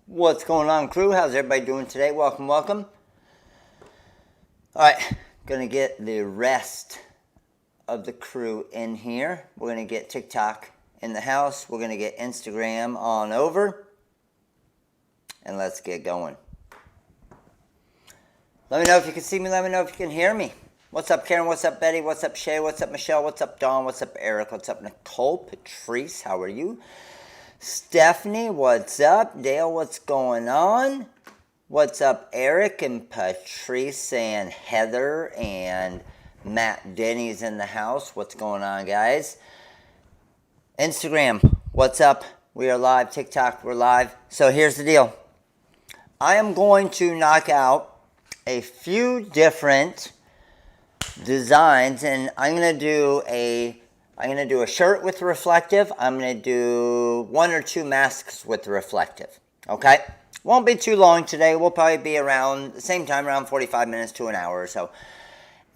What's going on, crew? How's everybody doing today? Welcome, welcome. All right, gonna get the rest of the crew in here. We're gonna get TikTok in the house. We're gonna get Instagram on over. And let's get going. Let me know if you can see me. Let me know if you can hear me. What's up, Karen? What's up, Betty? What's up, Shay? What's up, Michelle? What's up, Dawn? What's up, Eric? What's up, Nicole? Patrice, how are you? Stephanie, what's up? Dale, what's going on? What's up, Eric and Patrice and Heather and Matt Denny's in the house? What's going on, guys? Instagram, what's up? We are live. TikTok, we're live. So here's the deal. I am going to knock out a few different designs, and I'm going to do a shirt with reflective. I'm going to do one or two masks with reflective. Okay? Won't be too long today. We'll probably be around the same time, around 45 minutes to an hour or so.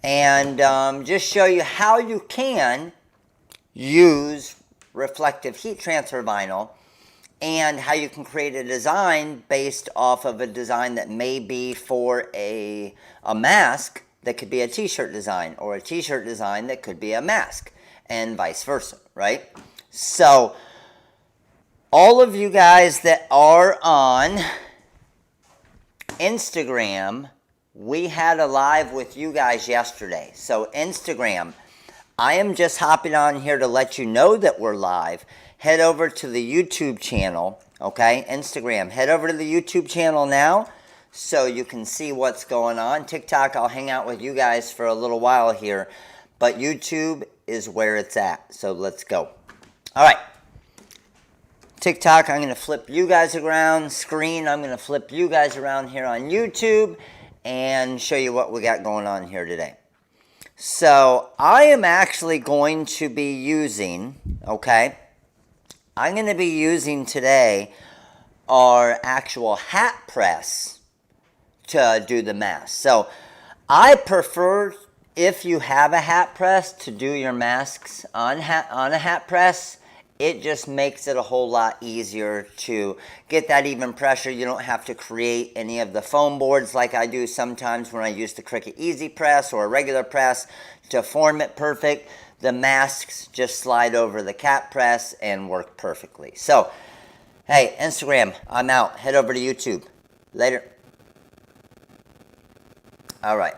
And just show you how you can use reflective heat transfer vinyl and how you can create a design based off of a design that may be for a mask that could be a t-shirt design, or a t-shirt design that could be a mask, and vice versa, right? So all of you guys that are on Instagram, we had a live with you guys yesterday. So Instagram, I am just hopping on here to let you know that we're live. Head over to the YouTube channel, okay? Instagram, head over to the YouTube channel now so you can see what's going on. TikTok, I'll hang out with you guys for a little while here, but YouTube is where it's at. So let's go. All right. TikTok, I'm going to flip you guys around. Screen, I'm going to flip you guys around here on YouTube and show you what we got going on here today. So I am actually going to be using, okay, I'm going to be using today our actual hat press to do the mask. So I prefer, if you have a hat press, to do your masks on a hat press. It just makes it a whole lot easier to get that even pressure. You don't have to create any of the foam boards like I do sometimes when I use the Cricut Easy Press or a regular press to form it perfect. The masks just slide over the cap press and work perfectly. So, hey, Instagram, I'm out. Head over to YouTube. Later. All right.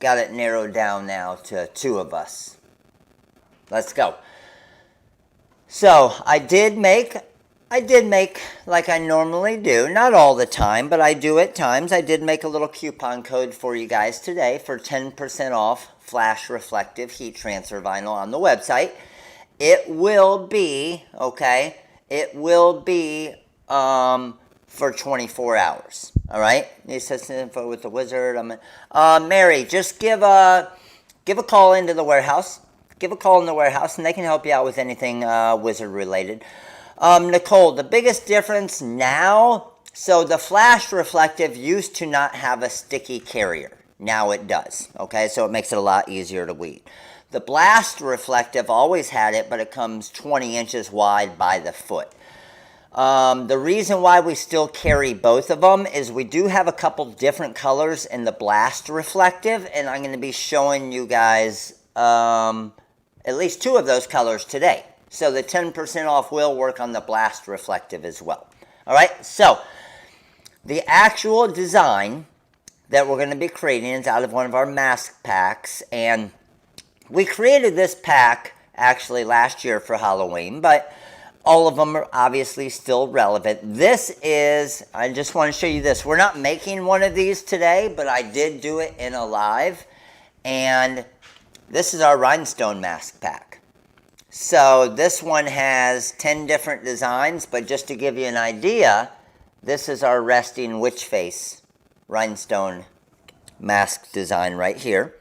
Got it narrowed down now to two of us. Let's go. So I did make like I normally do, not all the time, but I do at times. I did make a little coupon code for you guys today for 10% off flash reflective heat transfer vinyl on the website. It will be, okay, it will be for 24 hours. All right, need assistance info with the wizard. Mary, just give a call into the warehouse. Give a call in the warehouse, and they can help you out with anything wizard related. Nicole, the biggest difference now, so the flash reflective used to not have a sticky carrier. Now it does, okay? So it makes it a lot easier to weed. The blast reflective always had it, but it comes 20 inches wide by the foot. The reason why we still carry both of them is we do have a couple different colors in the blast reflective, and I'm going to be showing you guys at least two of those colors today. So the 10% off will work on the blast reflective as well. All right, so the actual design that we're going to be creating is out of one of our mask packs, and we created this pack actually last year for Halloween, but all of them are obviously still relevant. This is, I just want to show you this. We're not making one of these today, but I did do it in a live, and this is our rhinestone mask pack. So this one has 10 different designs, but just to give you an idea, this is our resting witch face rhinestone mask design right here.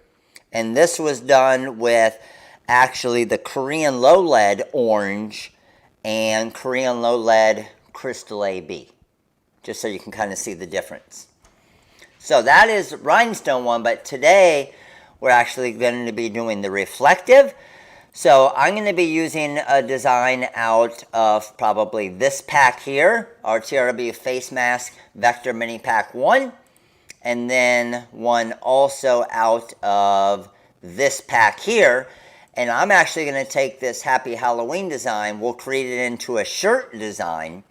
And this was done with actually the Korean low lead orange and Korean low lead crystal AB, just so you can kind of see the difference. So that is rhinestone one, but today we're actually going to be doing the reflective. So I'm going to be using a design out of probably this pack here, our TRW Face Mask Vector Mini Pack 1, and then one also out of this pack here. And I'm actually going to take this Happy Halloween design, we'll create it into a shirt design,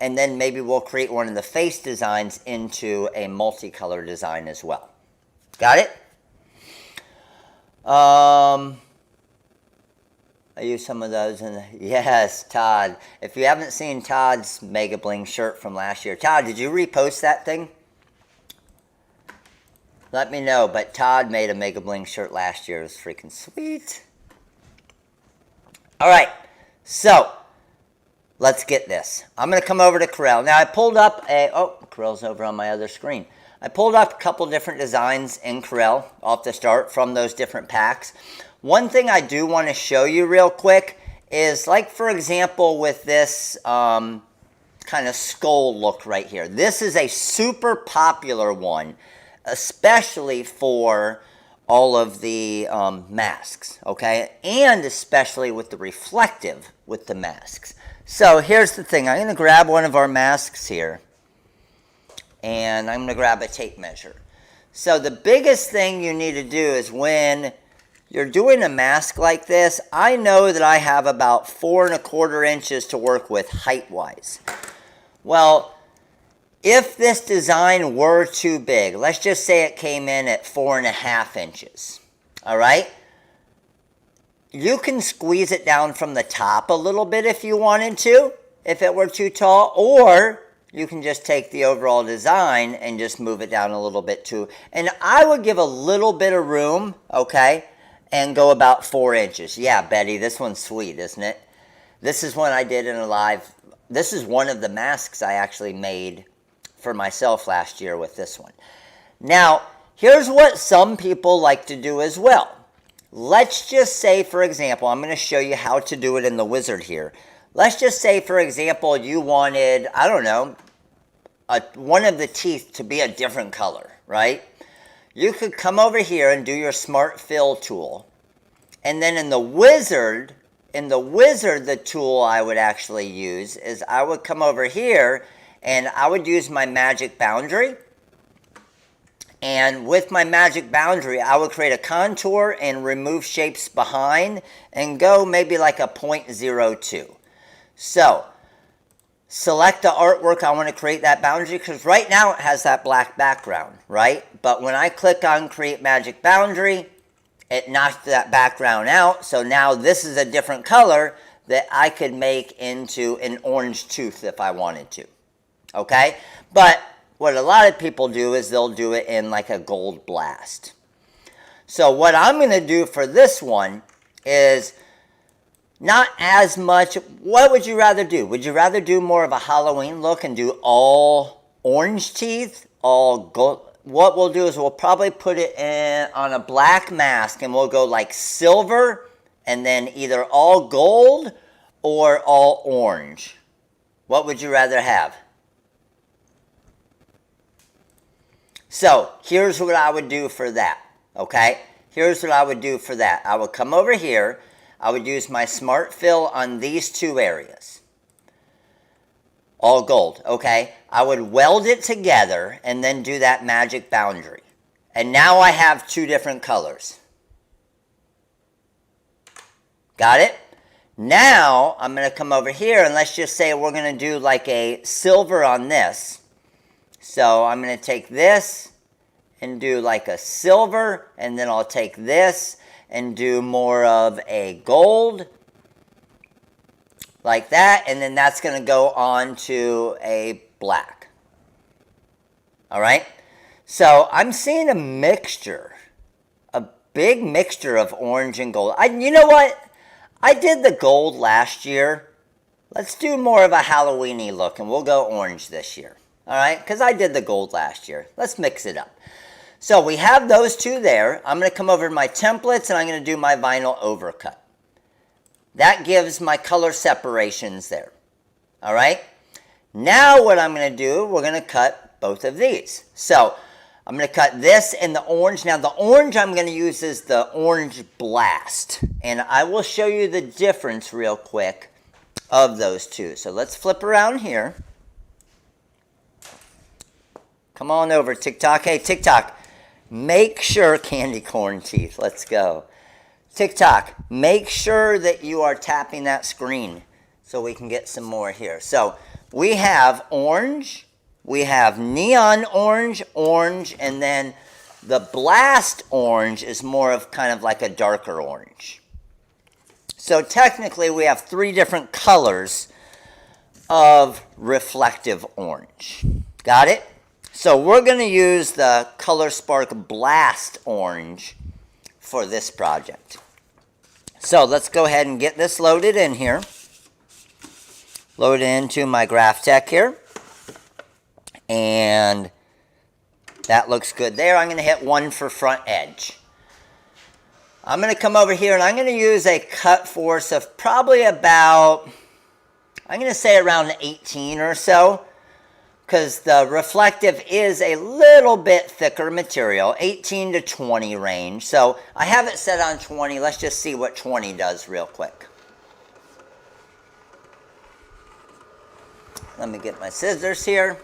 and then maybe we'll create one of the face designs into a multicolor design as well. Got it? I use some of those in the, yes, Todd. If you haven't seen Todd's Mega Bling shirt from last year, Todd, did you repost that thing? Let me know, but Todd made a Mega Bling shirt last year. It was freaking sweet. All right, so let's get this. I'm going to come over to Corel. Now, I pulled up a, oh, Corel's over on my other screen. I pulled up a couple different designs in Corel off the start from those different packs. One thing I do want to show you real quick is, like, for example, with this kind of skull look right here. This is a super popular one, especially for all of the masks, okay? And especially with the reflective with the masks. So here's the thing. I'm going to grab one of our masks here, and I'm going to grab a tape measure. So the biggest thing you need to do is when you're doing a mask like this, I know that I have about 4 1/4 inches to work with height-wise. Well, if this design were too big, let's just say it came in at 4 1/2 inches, all right? You can squeeze it down from the top a little bit if you wanted to, if it were too tall, or you can just take the overall design and just move it down a little bit too. And I would give a little bit of room, okay, and go about 4 inches. Yeah, Betty, this one's sweet, isn't it? This is one I did in a live, this is one of the masks I actually made for myself last year with this one. Now, here's what some people like to do as well. Let's just say, for example, I'm going to show you how to do it in the wizard here. Let's just say, for example, you wanted, I don't know, one of the teeth to be a different color, right? You could come over here and do your Smart Fill tool. And then in the wizard, the tool I would actually use is I would come over here and I would use my magic boundary. And with my magic boundary, I would create a contour and remove shapes behind and go maybe like a 0.02. So, select the artwork I want to create that boundary, because right now it has that black background, right? But when I click on Create Magic Boundary, it knocked that background out. So now this is a different color that I could make into an orange tooth if I wanted to, okay? But what a lot of people do is they'll do it in like a gold blast. So what I'm going to do for this one is not as much. What would you rather do? Would you rather do more of a Halloween look and do all orange teeth, all gold? What we'll do is we'll probably put it in on a black mask and we'll go like silver and then either all gold or all orange. What would you rather have? So here's what I would do for that, okay? Here's what I would do for that. I would come over here. I would use my Smart Fill on these two areas. All gold, okay? I would weld it together and then do that magic boundary. And now I have two different colors. Got it? Now I'm going to come over here and let's just say we're going to do like a silver on this. So I'm going to take this and do like a silver, and then I'll take this and do more of a gold, like that, and then that's going to go on to a black. All right? So I'm seeing a mixture, a big mixture of orange and gold. You know what? I did the gold last year. Let's do more of a Halloween-y look, and we'll go orange this year. All right, because I did the gold last year. Let's mix it up. So we have those two there. I'm going to come over to my templates and I'm going to do my vinyl overcut. That gives my color separations there. All right. Now what I'm going to do, we're going to cut both of these. So I'm going to cut this in the orange. Now the orange I'm going to use is the Orange Blast. And I will show you the difference real quick of those two. So let's flip around here. Come on over, TikTok. Hey, TikTok, make sure, candy corn teeth, let's go. TikTok, make sure that you are tapping that screen so we can get some more here. So we have orange, we have neon orange, orange, and then the blast orange is more of kind of like a darker orange. So technically we have 3 different colors of reflective orange. Got it? So we're going to use the ColorSpark Blast Orange for this project. So let's go ahead and get this loaded in here. Load it into my Graphtec here. And that looks good there. I'm going to hit 1 for front edge. I'm going to come over here and I'm going to use a cut force of probably about, I'm going to say around 18 or so, because the reflective is a little bit thicker material, 18 to 20 range. So I have it set on 20. Let's just see what 20 does real quick. Let me get my scissors here.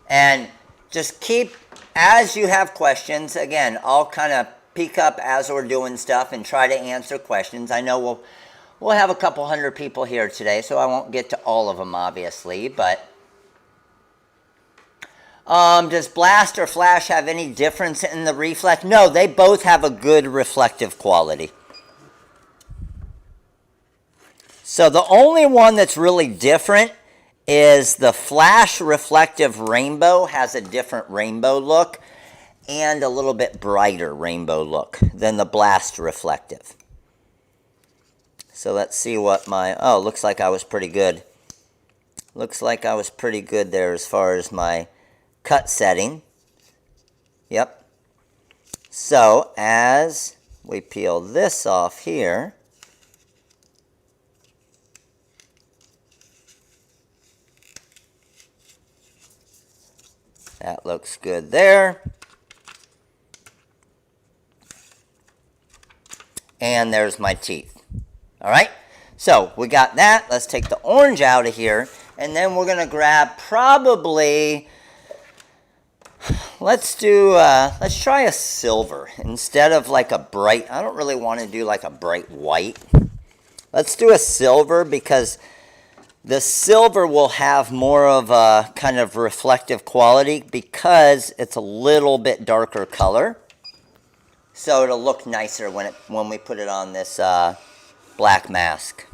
And just keep, as you have questions, again, I'll kind of peek up as we're doing stuff and try to answer questions. I know we'll have a couple hundred people here today, so I won't get to all of them, obviously, but does blast or flash have any difference in the reflect? No, they both have a good reflective quality. So the only one that's really different is the flash reflective rainbow has a different rainbow look and a little bit brighter rainbow look than the blast reflective. So let's see what my, oh, looks like I was pretty good. Looks like I was pretty good there as far as my cut setting. Yep. So as we peel this off here, that looks good there. And there's my teeth. All right. So we got that. Let's take the orange out of here. And then we're going to grab probably, let's try a silver instead of like a bright, I don't really want to do like a bright white. Let's do a silver because the silver will have more of a kind of reflective quality because it's a little bit darker color. So it'll look nicer when we put it on this black mask.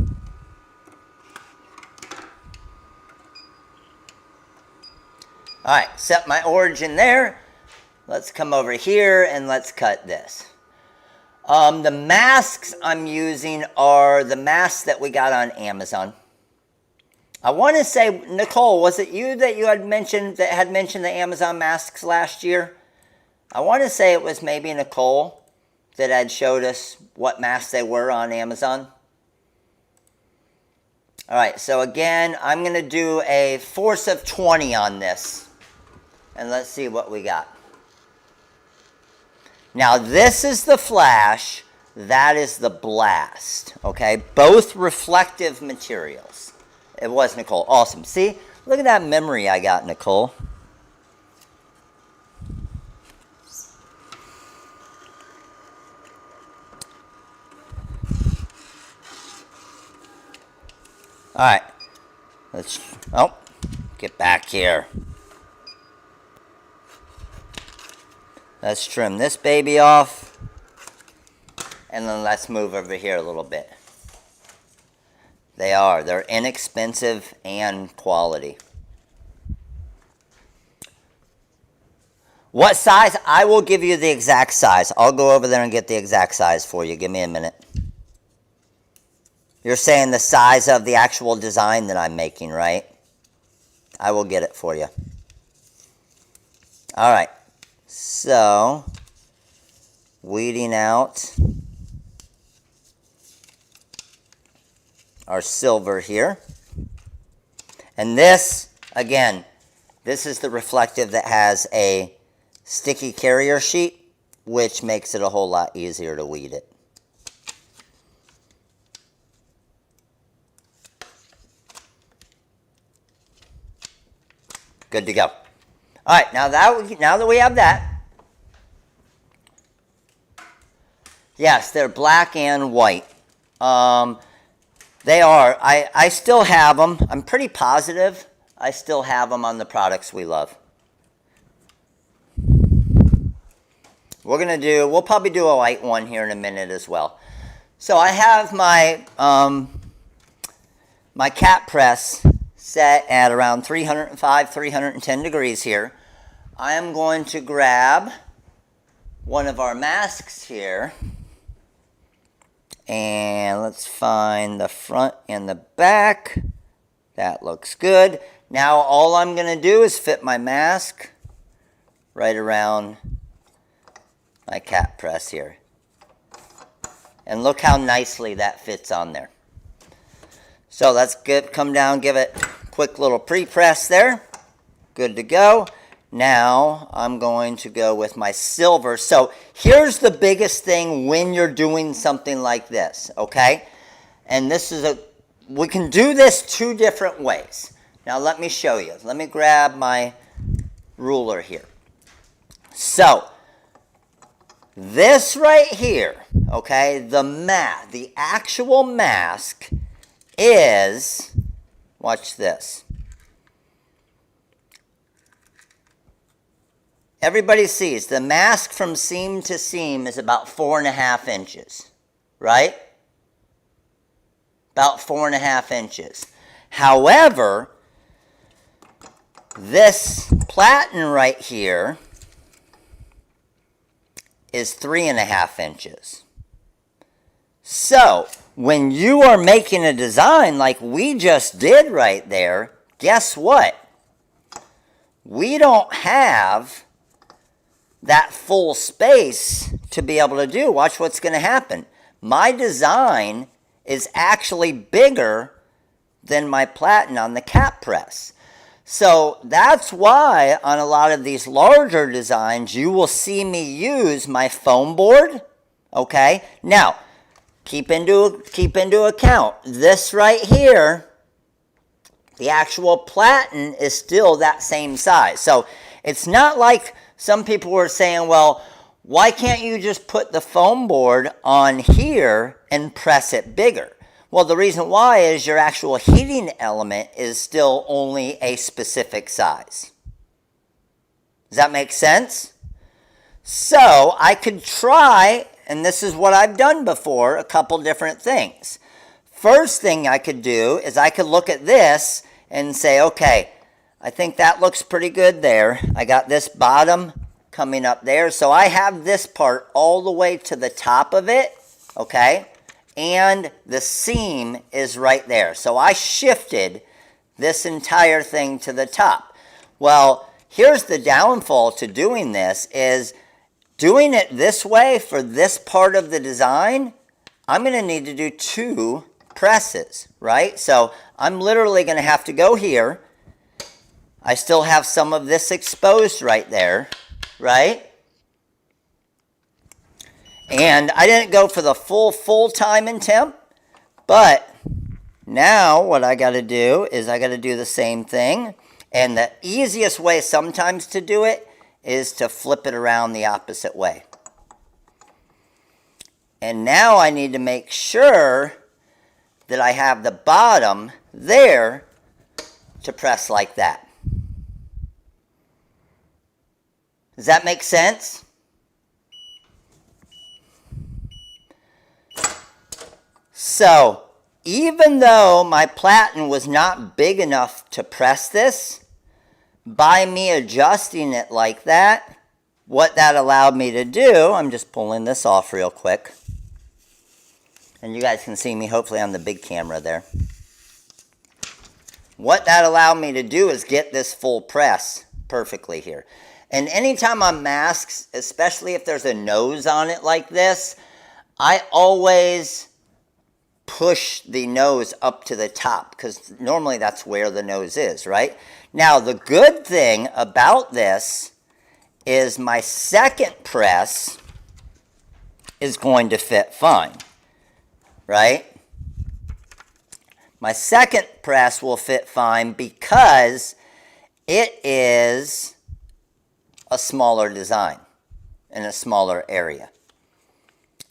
Alright, set my origin there. Let's come over here and let's cut this. The masks I'm using are the masks that we got on Amazon. I want to say, Nicole, was it you that had mentioned the Amazon masks last year? I want to say it was maybe Nicole that had showed us what masks they were on Amazon. Alright, so again, I'm going to do a force of 20 on this. And let's see what we got. Now this is the flash, that is the blast. Okay, both reflective materials. It was Nicole. Awesome. See, look at that memory I got, Nicole. Alright, let's, oh, get back here. Let's trim this baby off, and then let's move over here a little bit. They're inexpensive and quality. What size? I will give you the exact size. I'll go over there and get the exact size for you. Give me a minute. You're saying the size of the actual design that I'm making, right? I will get it for you. All right. So, weeding out our silver here. And this, again, this is the reflective that has a sticky carrier sheet, which makes it a whole lot easier to weed it. Good to go. All right, now that we have that, yes, they're black and white. They are. I still have them. I'm pretty positive I still have them on the products we love. We'll probably do a white one here in a minute as well. So I have my, my cat press set at around 305, 310 degrees here. I am going to grab one of our masks here. And let's find the front and the back. That looks good. Now all I'm going to do is fit my mask right around my cat press here. And look how nicely that fits on there. So let's come down, give it a quick little pre-press there. Good to go. Now I'm going to go with my silver. So here's the biggest thing when you're doing something like this, okay? And this is we can do this two different ways. Now let me show you. Let me grab my ruler here. So this right here, okay, the actual mask is, watch this. Everybody sees the mask from seam to seam is about 4.5 inches, right? About 4.5 inches. However, this platen right here is 3.5 inches. So when you are making a design like we just did right there, guess what? We don't have that full space to be able to do. Watch what's going to happen. My design is actually bigger than my platen on the cat press. So that's why on a lot of these larger designs, you will see me use my foam board. Okay. Now, keep into account this right here. The actual platen is still that same size. So it's not like some people were saying, well, why can't you just put the foam board on here and press it bigger? Well, the reason why is your actual heating element is still only a specific size. Does that make sense? So I could try, and this is what I've done before, a couple different things. First thing I could do is I could look at this and say, okay, I think that looks pretty good there. I got this bottom coming up there. So I have this part all the way to the top of it, okay? And the seam is right there. So I shifted this entire thing to the top. Well, here's the downfall to doing this is doing it this way for this part of the design, I'm going to need to do 2 presses, right? So I'm literally going to have to go here. I still have some of this exposed right there, right? And I didn't go for the full time and temp, but now what I got to do is I got to do the same thing. And the easiest way sometimes to do it is to flip it around the opposite way. And now I need to make sure that I have the bottom there to press like that. Does that make sense? So, even though my platen was not big enough to press this, by me adjusting it like that, what that allowed me to do, I'm just pulling this off real quick. And you guys can see me hopefully on the big camera there. What that allowed me to do is get this full press perfectly here. And anytime on masks, especially if there's a nose on it like this, I always push the nose up to the top because normally that's where the nose is, right? Now, the good thing about this is my second press is going to fit fine, right? My second press will fit fine because it is a smaller design in a smaller area.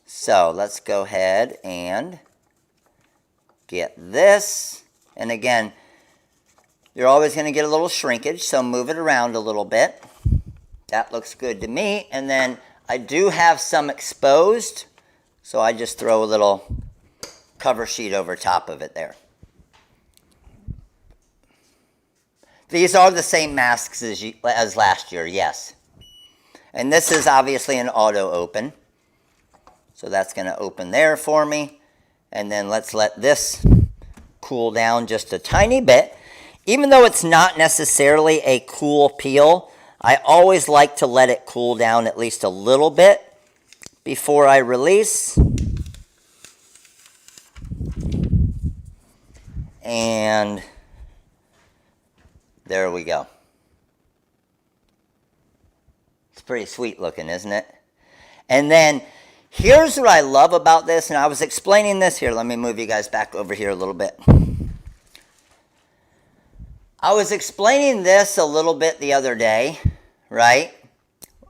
So let's go ahead and get this. And again, you're always going to get a little shrinkage, so move it around a little bit. That looks good to me. And then I do have some exposed, so I just throw a little cover sheet over top of it there. These are the same masks as last year, yes. And this is obviously an auto open. So that's going to open there for me. And then let's let this cool down just a tiny bit. Even though it's not necessarily a cool peel, I always like to let it cool down at least a little bit before I release. And there we go. It's pretty sweet looking, isn't it? And then here's what I love about this, and I was explaining this here. Let me move you guys back over here a little bit. I was explaining this a little bit the other day, right?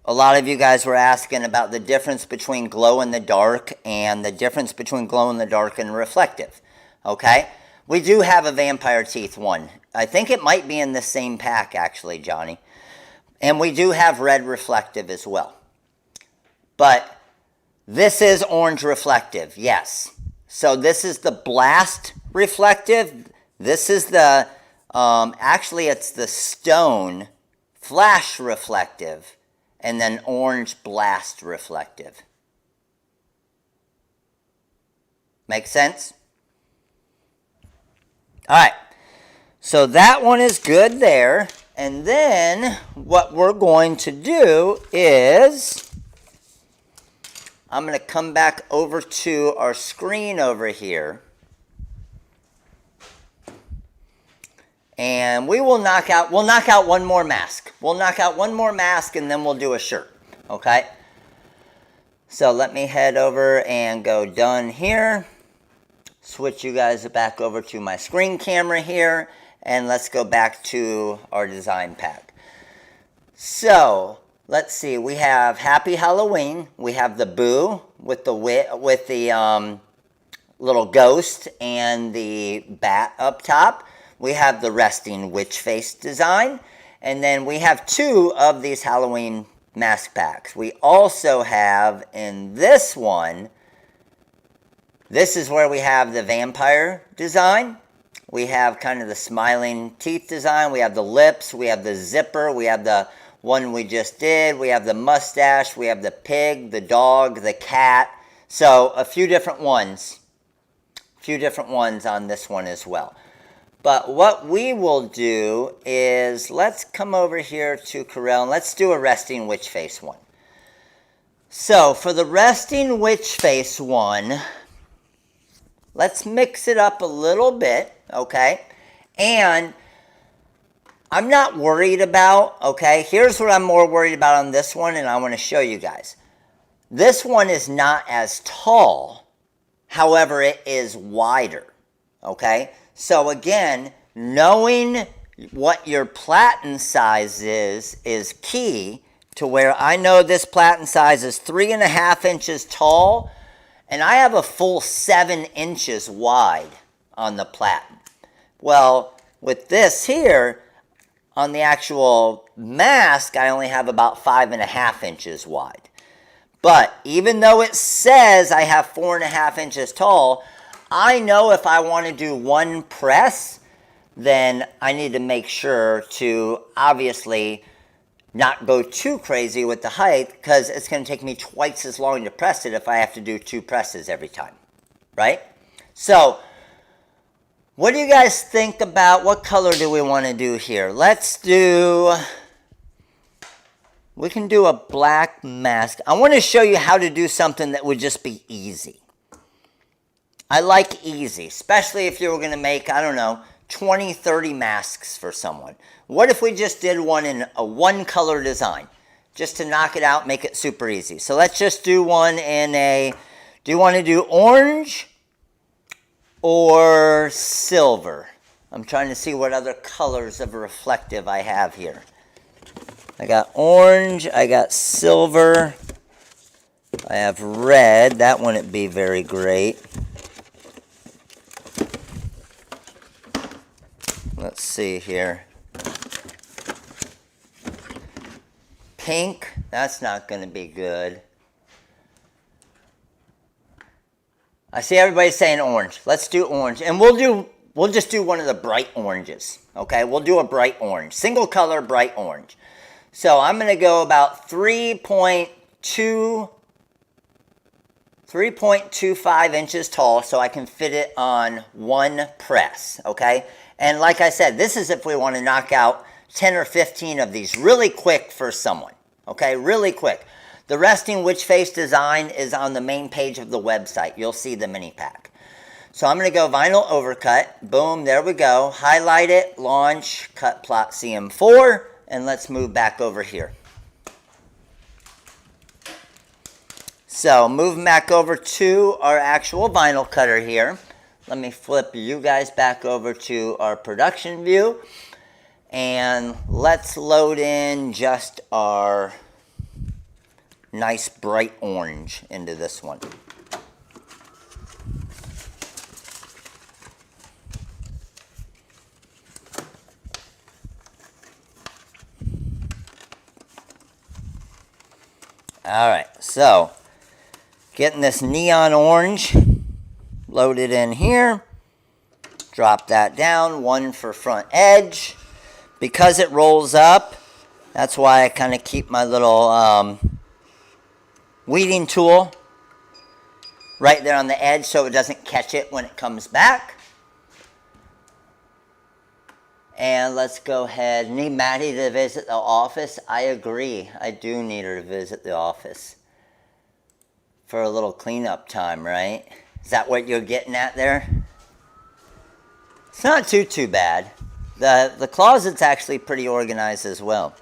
A lot of you guys were asking about the difference between glow in the dark and the difference between glow in the dark and reflective, okay? We do have a vampire teeth one. I think it might be in the same pack, actually, Johnny. And we do have red reflective as well. But this is orange reflective, yes. So this is the blast reflective. This is the, actually it's the stone flash reflective. And then orange blast reflective. Make sense? All right, so that one is good there. And then what we're going to do is I'm going to come back over to our screen over here. And we'll knock out one more mask. We'll knock out one more mask and then we'll do a shirt, okay? So let me head over and go done here. Switch you guys back over to my screen camera here, and let's go back to our design pack. So let's see, we have Happy Halloween. We have the Boo with the little ghost and the bat up top. We have the resting witch face design, and then we have two of these Halloween mask packs. We also have in this one. This is where we have the vampire design. We have kind of the smiling teeth design. We have the lips. We have the zipper. We have the one we just did. We have the mustache. We have the pig, the dog, the cat. So a few different ones. On this one as well. But what we will do is let's come over here to Corel and let's do a resting witch face one. So for the resting witch face one, let's mix it up a little bit, okay? And I'm not worried about, okay? Here's what I'm more worried about on this one, and I want to show you guys. This one is not as tall. However, it is wider, okay? So again, knowing what your platen size is key to where I know this platen size is 3.5 inches tall, and I have a full 7 inches wide on the platen. Well, with this here, on the actual mask, I only have about 5.5 inches wide. But even though it says I have 4.5 inches tall, I know if I want to do one press, then I need to make sure to obviously not go too crazy with the height, because it's going to take me twice as long to press it if I have to do 2 presses every time, right? So what do you guys think about what color do we want to do here? We can do a black mask. I want to show you how to do something that would just be easy. I like easy, especially if you were going to make, I don't know, 20, 30 masks for someone. What if we just did one in a one color design? just to knock it out, make it super easy. So let's just do one in a, do you want to do orange or silver? I'm trying to see what other colors of reflective I have here. I got orange, I got silver, I have red. That wouldn't be very great. Let's see here. Pink, that's not going to be good. I see everybody saying orange. Let's do orange. And we'll just do one of the bright oranges. Okay, we'll do a bright orange. Single color bright orange. So I'm going to go about 3.25 inches tall so I can fit it on one press. Okay, and like I said, this is if we want to knock out 10 or 15 of these really quick for someone. Okay, really quick. The resting witch face design is on the main page of the website. You'll see the mini pack. So I'm going to go vinyl overcut. Boom, there we go. Highlight it, launch, cut plot CM4, and let's move back over here. So moving back over to our actual vinyl cutter here. Let me flip you guys back over to our production view. And let's load in just our nice bright orange into this one. All right, so getting this neon orange loaded in here. Drop that down, one for front edge. Because it rolls up, that's why I kind of keep my little weeding tool right there on the edge so it doesn't catch it when it comes back. And let's go ahead. Need Maddie to visit the office? I agree. I do need her to visit the office for a little cleanup time, right? Is that what you're getting at there? It's not too bad. The closet's actually pretty organized as well.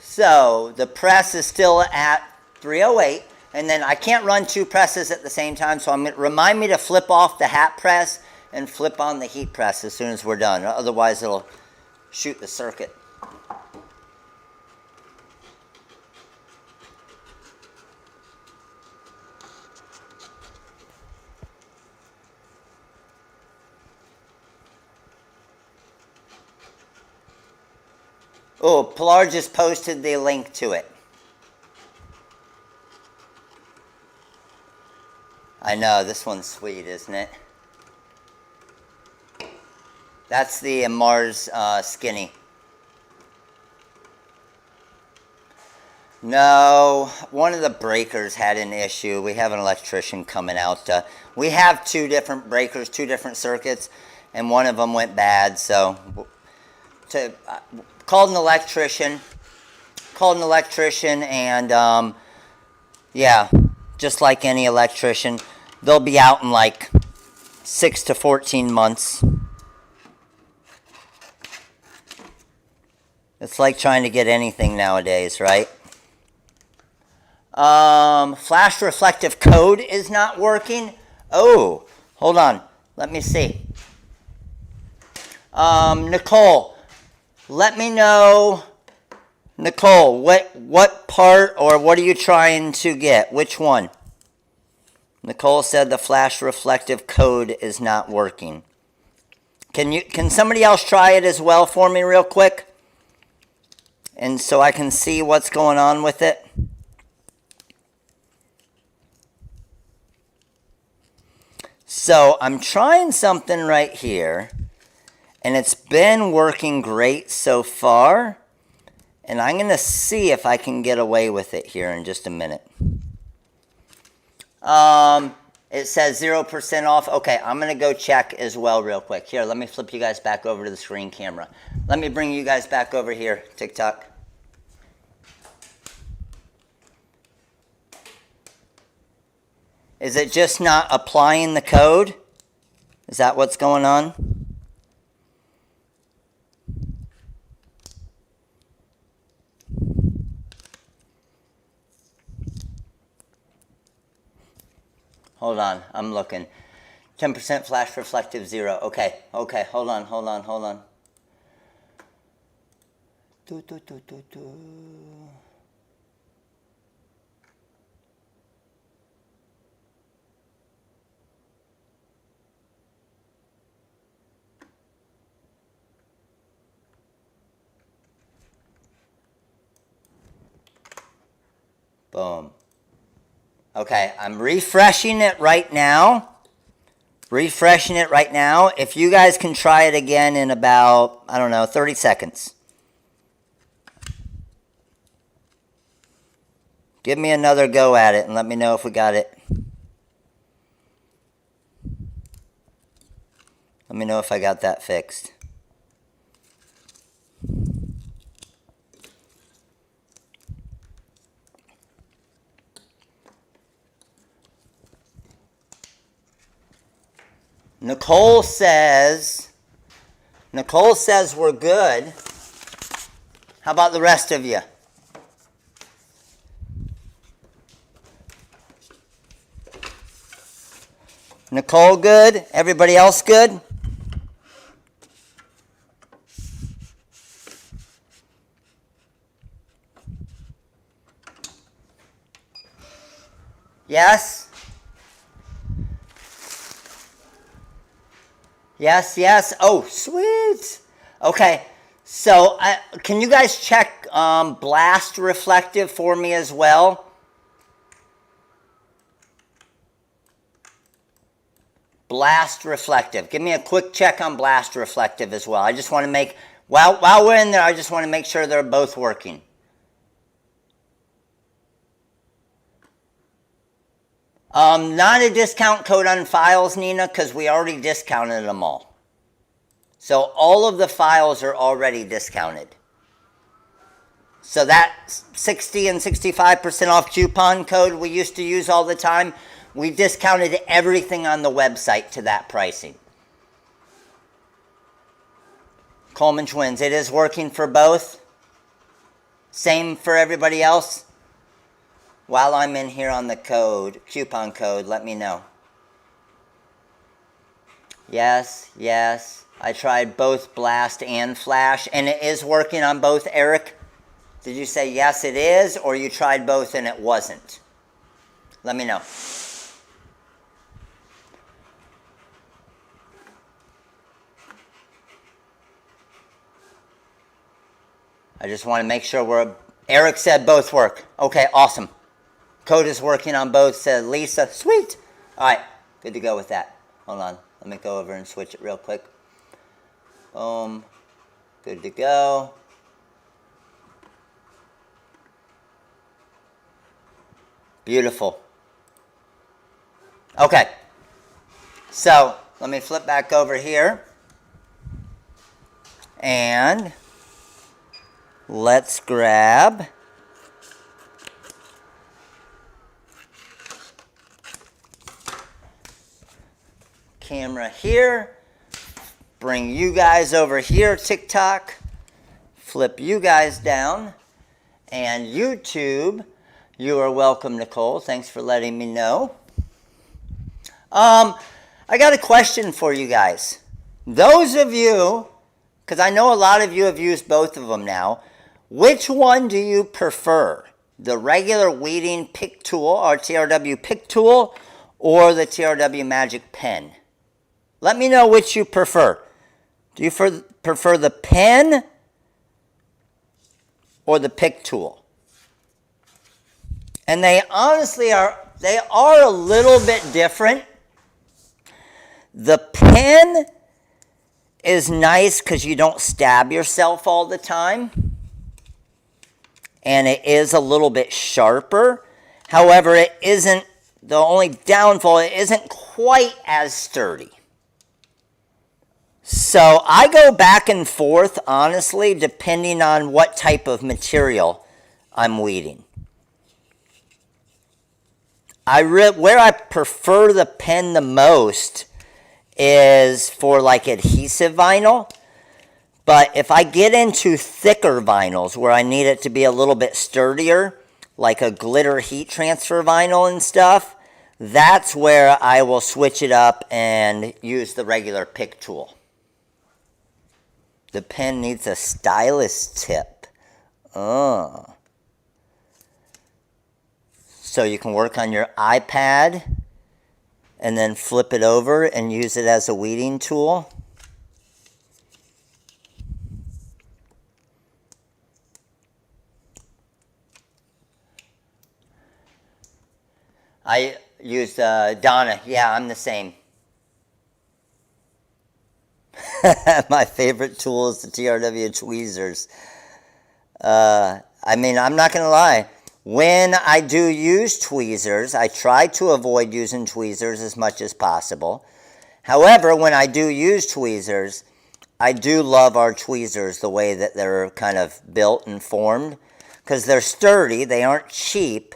So the press is still at 308, and then I can't run two presses at the same time, so remind me to flip off the hat press and flip on the heat press as soon as we're done. Otherwise it'll shoot the circuit. Oh, Pilar just posted the link to it. I know, this one's sweet, isn't it? That's the Mars Skinny. No, one of the breakers had an issue. We have an electrician coming out. We have two different breakers, two different circuits, and one of them went bad, so... Called an electrician, and yeah, just like any electrician, they'll be out in like 6 to 14 months. It's like trying to get anything nowadays, right? Flash reflective code is not working. Oh, hold on, let me see. Nicole. Let me know, Nicole, what part or what are you trying to get? Which one? Nicole said the flash reflective code is not working. Can somebody else try it as well for me real quick? And so I can see what's going on with it. So I'm trying something right here. And it's been working great so far. And I'm going to see if I can get away with it here in just a minute. It says 0% off. Okay, I'm going to go check as well real quick. Here, let me flip you guys back over to the screen camera. Let me bring you guys back over here, TikTok. Is it just not applying the code? Is that what's going on? Hold on, I'm looking. 10% flash reflective 0. Okay, hold on. Boom. Okay, I'm refreshing it right now. If you guys can try it again in about, I don't know, 30 seconds. Give me another go at it and let me know if we got it. Let me know if I got that fixed. Nicole says we're good. How about the rest of you? Nicole good? Everybody else good? Yes? Yes. Oh, sweet. Okay, so can you guys check blast reflective for me as well? Blast reflective. Give me a quick check on blast reflective as well. I just want to make, while we're in there, I just want to make sure they're both working. Not a discount code on files, Nina, because we already discounted them all. So all of the files are already discounted. So that 60 and 65% off coupon code we used to use all the time, we discounted everything on the website to that pricing. Coleman Twins, it is working for both. Same for everybody else. While I'm in here on the coupon code, let me know. Yes. I tried both blast and flash, and it is working on both, Eric. Did you say yes it is, or you tried both and it wasn't? Let me know. I just want to make sure Eric said both work. Okay, awesome. Code is working on both, said Lisa. Sweet. All right, good to go with that. Hold on. Let me go over and switch it real quick. Boom. Good to go. Beautiful. Okay. So, let me flip back over here. And let's grab camera here, bring you guys over here, TikTok, flip you guys down, and YouTube, you are welcome, Nicole. Thanks for letting me know. I got a question for you guys. Those of you, because I know a lot of you have used both of them now, which one do you prefer? The regular weeding pick tool, or TRW pick tool, or the TRW Magic Pen? Let me know which you prefer. Do you prefer the pen or the pick tool? And they honestly are a little bit different. The pen is nice because you don't stab yourself all the time. And it is a little bit sharper. However, it isn't, the only downfall, it isn't quite as sturdy. So I go back and forth, honestly, depending on what type of material I'm weeding. Where I prefer the pen the most is for like adhesive vinyl. But if I get into thicker vinyls where I need it to be a little bit sturdier, like a glitter heat transfer vinyl and stuff, that's where I will switch it up and use the regular pick tool. The pen needs a stylus tip. Oh. So you can work on your iPad and then flip it over and use it as a weeding tool. I used Donna. Yeah, I'm the same. My favorite tool is the TRW tweezers. I mean, I'm not going to lie. When I do use tweezers, I try to avoid using tweezers as much as possible. However, when I do use tweezers, I do love our tweezers the way that they're kind of built and formed, because they're sturdy, they aren't cheap,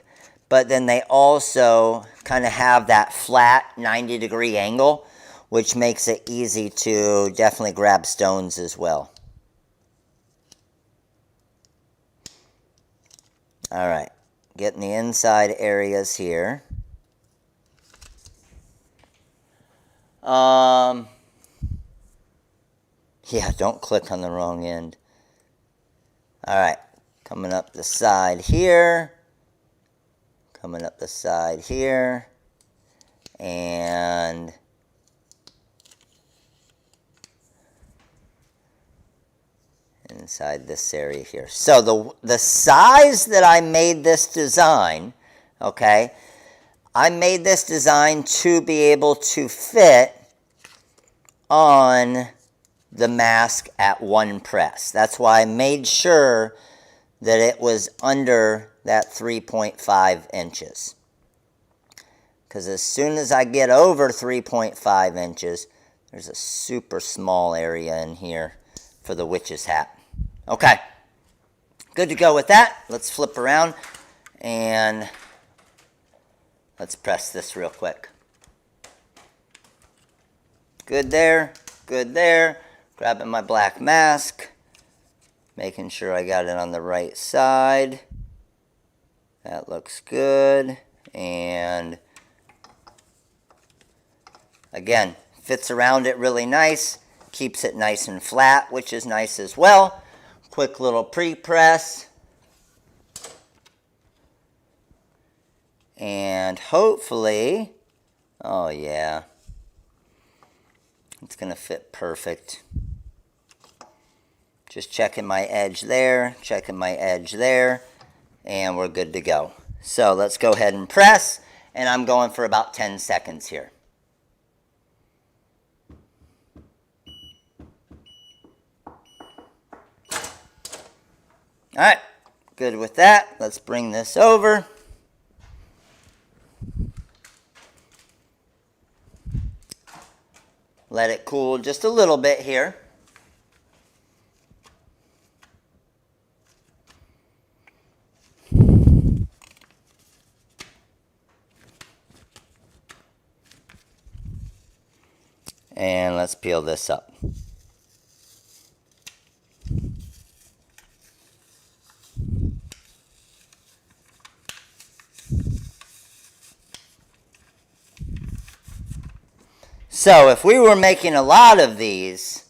but then they also kind of have that flat 90-degree angle, which makes it easy to definitely grab stones as well. All right, getting the inside areas here. Yeah, don't click on the wrong end. All right, coming up the side here. Coming up the side here. And inside this area here. So the size that I made this design, okay, I made this design to be able to fit on the mask at one press. That's why I made sure that it was under that 3.5 inches. Because as soon as I get over 3.5 inches, there's a super small area in here for the witch's hat. Okay, good to go with that. Let's flip around and let's press this real quick. Good there, good there. Grabbing my black mask, making sure I got it on the right side. That looks good. And again, fits around it really nice, keeps it nice and flat, which is nice as well. Quick little pre-press. And hopefully, oh yeah, it's going to fit perfect. Just checking my edge there, checking my edge there, and we're good to go. So let's go ahead and press, and I'm going for about 10 seconds here. All right, good with that. Let's bring this over. Let it cool just a little bit here. And let's peel this up. So if we were making a lot of these,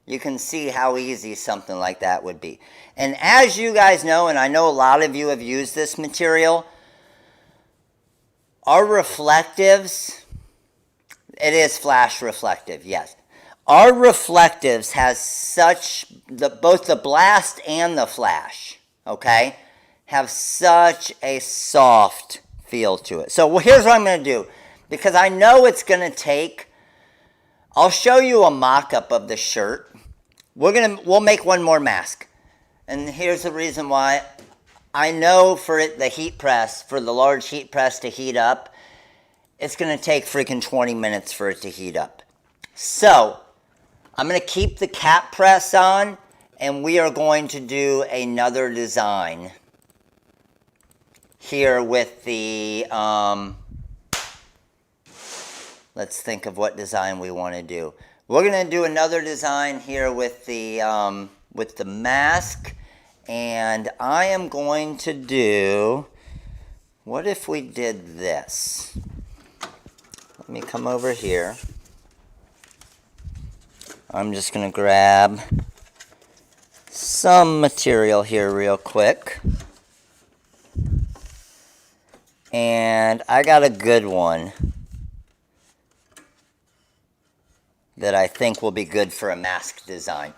you can see how easy something like that would be. And as you guys know, and I know a lot of you have used this material, our reflectives, it is flash reflective, yes. Our reflectives has such, both the blast and the flash, okay, have such a soft feel to it. So here's what I'm going to do. Because I know it's going to take, I'll show you a mock-up of the shirt. We'll make one more mask. And here's the reason why. I know for it, the heat press, for the large heat press to heat up, it's going to take freaking 20 minutes for it to heat up. So, I'm going to keep the cap press on, and we are going to do another design here with the, let's think of what design we want to do. We're going to do another design here with the mask, and I am going to do, what if we did this? Let me come over here. I'm just going to grab some material here real quick. And I got a good one that I think will be good for a mask design.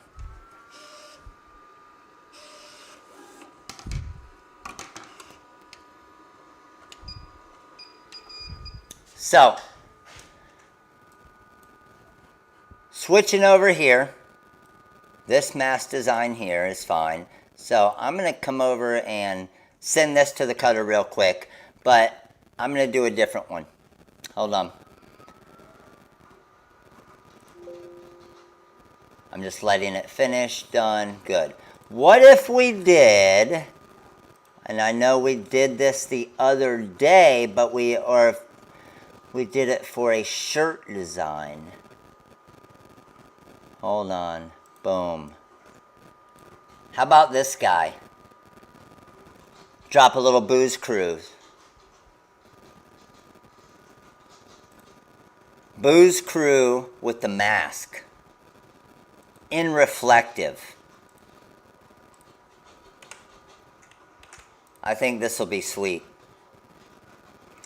So, switching over here, this mask design here is fine. So I'm going to come over and send this to the cutter real quick, but I'm going to do a different one. Hold on. I'm just letting it finish. Done. Good. What if we did, and I know we did this the other day, but we did it for a shirt design. Hold on. Boom. How about this guy? Drop a little booze cruise. Booze crew with the mask. In reflective. I think this will be sweet.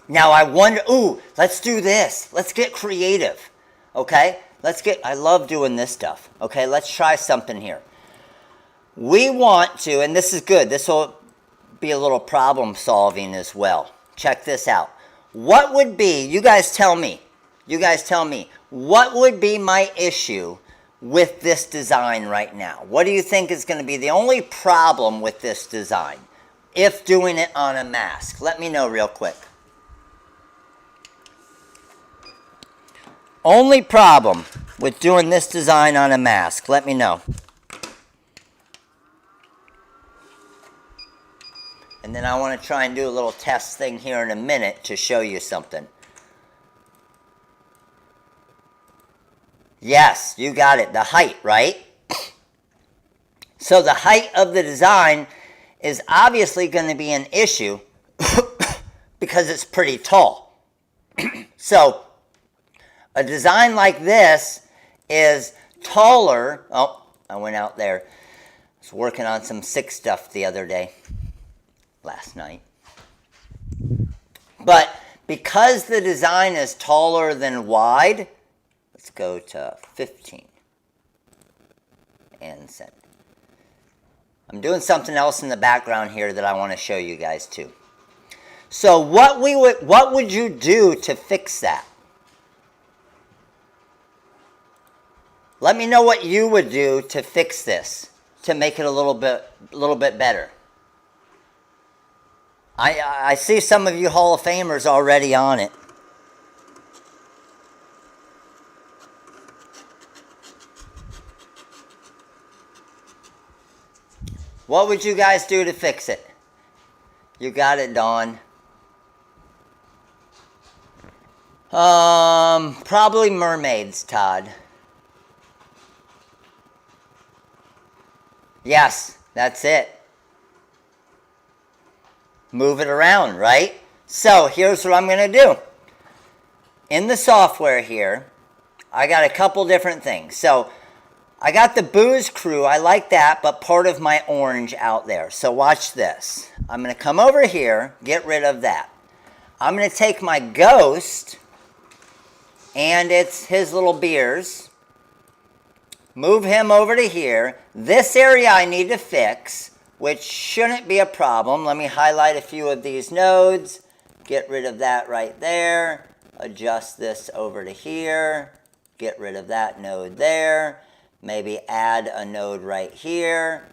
Now I wonder, ooh, let's do this. Let's get creative. Okay? I love doing this stuff. Okay, let's try something here. We want to, and this is good. This will be a little problem solving as well. Check this out. What would be, you guys tell me, what would be my issue with this design right now? What do you think is going to be the only problem with this design if doing it on a mask? Let me know real quick. Only problem with doing this design on a mask, let me know. And then I want to try and do a little test thing here in a minute to show you something. Yes, you got it. The height, right? So the height of the design is obviously going to be an issue because it's pretty tall. So a design like this is taller. Oh, I went out there. I was working on some sick stuff the other day. Last night. But because the design is taller than wide, let's go to 15 and send. I'm doing something else in the background here that I want to show you guys too. So what would you do to fix that? Let me know what you would do to fix this, to make it a little bit better. I see some of you Hall of Famers already on it. What would you guys do to fix it? You got it, Dawn. Probably mermaids, Todd. Yes, that's it. Move it around, right? So here's what I'm going to do. In the software here, I got a couple different things. So I got the booze crew. I like that, but part of my orange out there. So watch this. I'm going to come over here, get rid of that. I'm going to take my ghost, and it's his little beers. Move him over to here. This area I need to fix, which shouldn't be a problem. Let me highlight a few of these nodes. Get rid of that right there. Adjust this over to here. Get rid of that node there. Maybe add a node right here.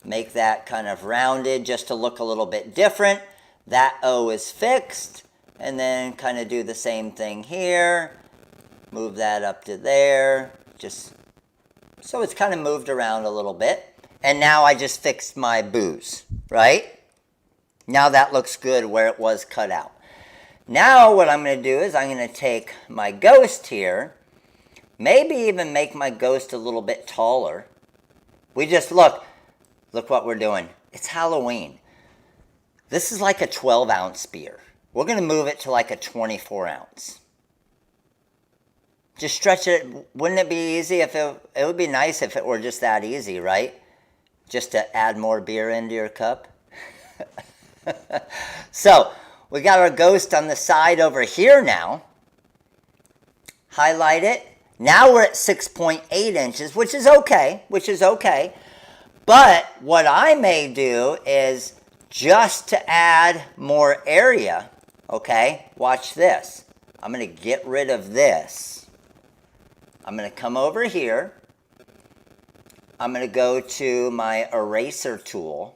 Make that kind of rounded just to look a little bit different. That O is fixed. And then kind of do the same thing here. Move that up to there. Just so it's kind of moved around a little bit. And now I just fixed my booze, right? Now that looks good where it was cut out. Now what I'm going to do is I'm going to take my ghost here, maybe even make my ghost a little bit taller. We just look what we're doing. It's Halloween. This is like a 12-ounce beer. We're going to move it to like a 24-ounce. Just stretch it. Wouldn't it be easy if it would be nice if it were just that easy, right? Just to add more beer into your cup. So we got our ghost on the side over here now. Highlight it. Now we're at 6.8 inches, which is okay, But what I may do is just to add more area, okay? Watch this. I'm going to get rid of this. I'm going to come over here. I'm going to go to my eraser tool.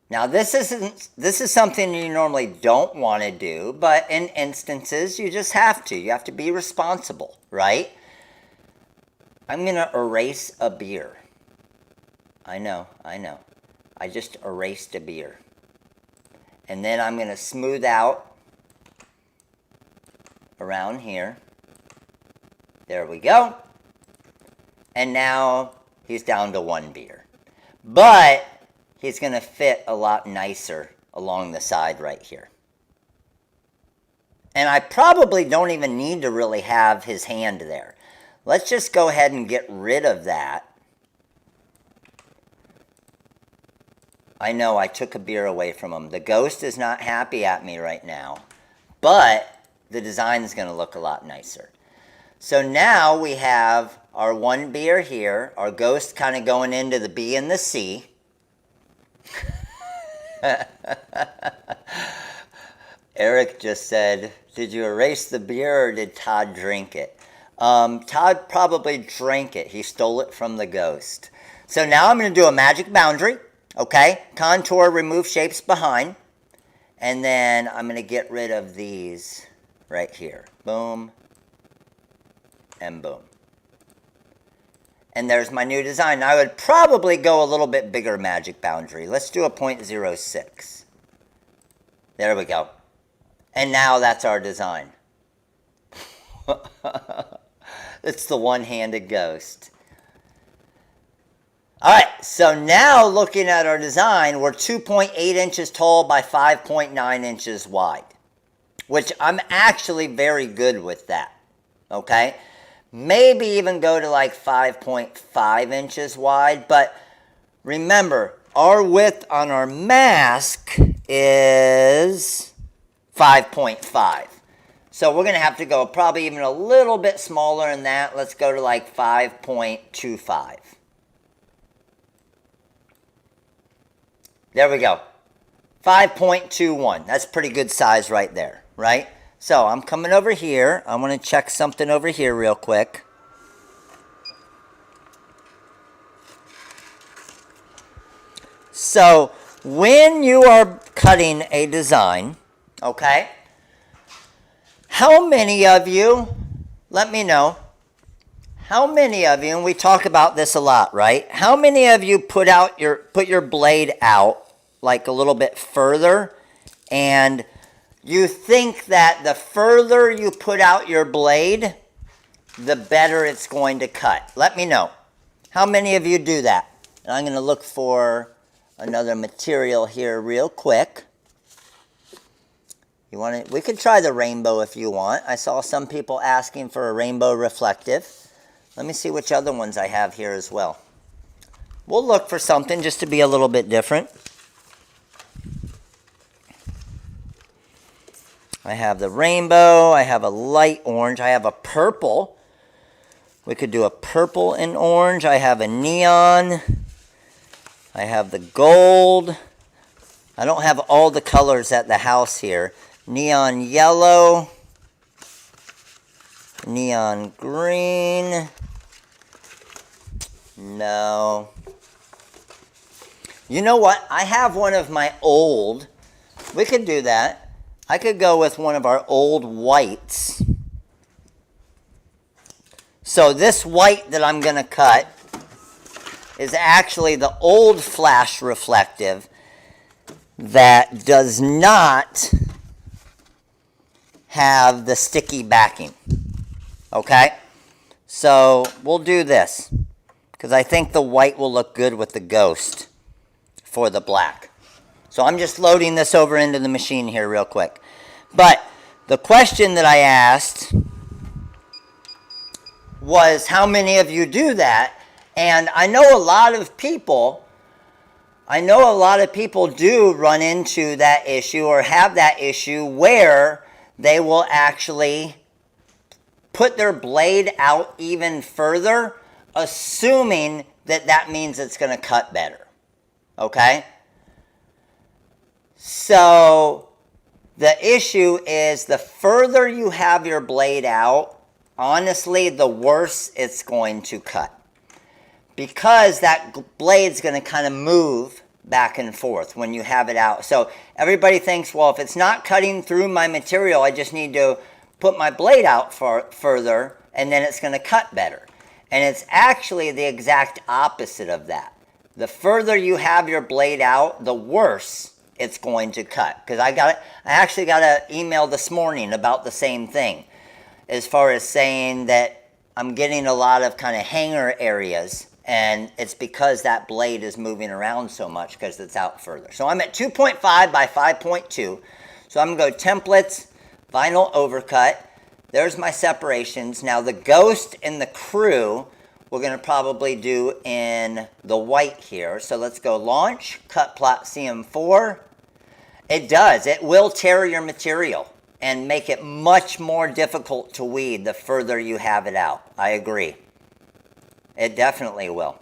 Now this is something you normally don't want to do, but in instances you just have to. You have to be responsible, right? I'm going to erase a beer. I know. I just erased a beer. And then I'm going to smooth out around here. There we go. And now he's down to one beer. But he's going to fit a lot nicer along the side right here. And I probably don't even need to really have his hand there. Let's just go ahead and get rid of that. I know I took a beer away from him. The ghost is not happy at me right now. But the design is going to look a lot nicer. So now we have our one beer here. Our ghost kind of going into the B and the C. Eric just said, did you erase the beer or did Todd drink it? Todd probably drank it. He stole it from the ghost. So now I'm going to do a magic boundary. Okay, contour, remove shapes behind. And then I'm going to get rid of these right here. Boom. And boom. And there's my new design. Now I would probably go a little bit bigger magic boundary. Let's do a 0.06. There we go. And now that's our design. It's the one-handed ghost. All right, so now looking at our design, we're 2.8 inches tall by 5.9 inches wide, which I'm actually very good with that, okay? Maybe even go to like 5.5 inches wide, but remember, our width on our mask is 5.5. So we're going to have to go probably even a little bit smaller than that. Let's go to like 5.25. There we go. 5.21. That's pretty good size right there, right? So I'm coming over here. I want to check something over here real quick. So when you are cutting a design, okay, how many of you, let me know, how many of you, and we talk about this a lot, right? How many of you put your blade out like a little bit further, and you think that the further you put out your blade, the better it's going to cut? Let me know. How many of you do that? And I'm going to look for another material here real quick. You want it? We could try the rainbow if you want. I saw some people asking for a rainbow reflective. Let me see which other ones I have here as well. We'll look for something just to be a little bit different. I have the rainbow, I have a light orange, I have a purple. We could do a purple and orange. I have a neon. I have the gold. I don't have all the colors at the house here. Neon yellow. Neon green. No. You know what? I have one of my old. We could do that. I could go with one of our old whites. So this white that I'm going to cut is actually the old flash reflective that does not have the sticky backing. Okay? So we'll do this because I think the white will look good with the ghost for the black. So I'm just loading this over into the machine here real quick. But the question that I asked was, how many of you do that? And I know a lot of people do run into that issue or have that issue where they will actually put their blade out even further, assuming that that means it's going to cut better. Okay? So the issue is the further you have your blade out, honestly, the worse it's going to cut. Because that blade's going to kind of move back and forth when you have it out. So everybody thinks, well, if it's not cutting through my material, I just need to put my blade out further, and then it's going to cut better. And it's actually the exact opposite of that. The further you have your blade out, the worse it's going to cut. Because I actually got an email this morning about the same thing, as far as saying that I'm getting a lot of kind of hanger areas, and it's because that blade is moving around so much because it's out further. So I'm at 2.5 by 5.2. So I'm going to go templates, vinyl overcut. There's my separations. Now the ghost and the crew, we're going to probably do in the white here. So let's go launch, cut plot CM4. It does. It will tear your material and make it much more difficult to weed the further you have it out. I agree. It definitely will.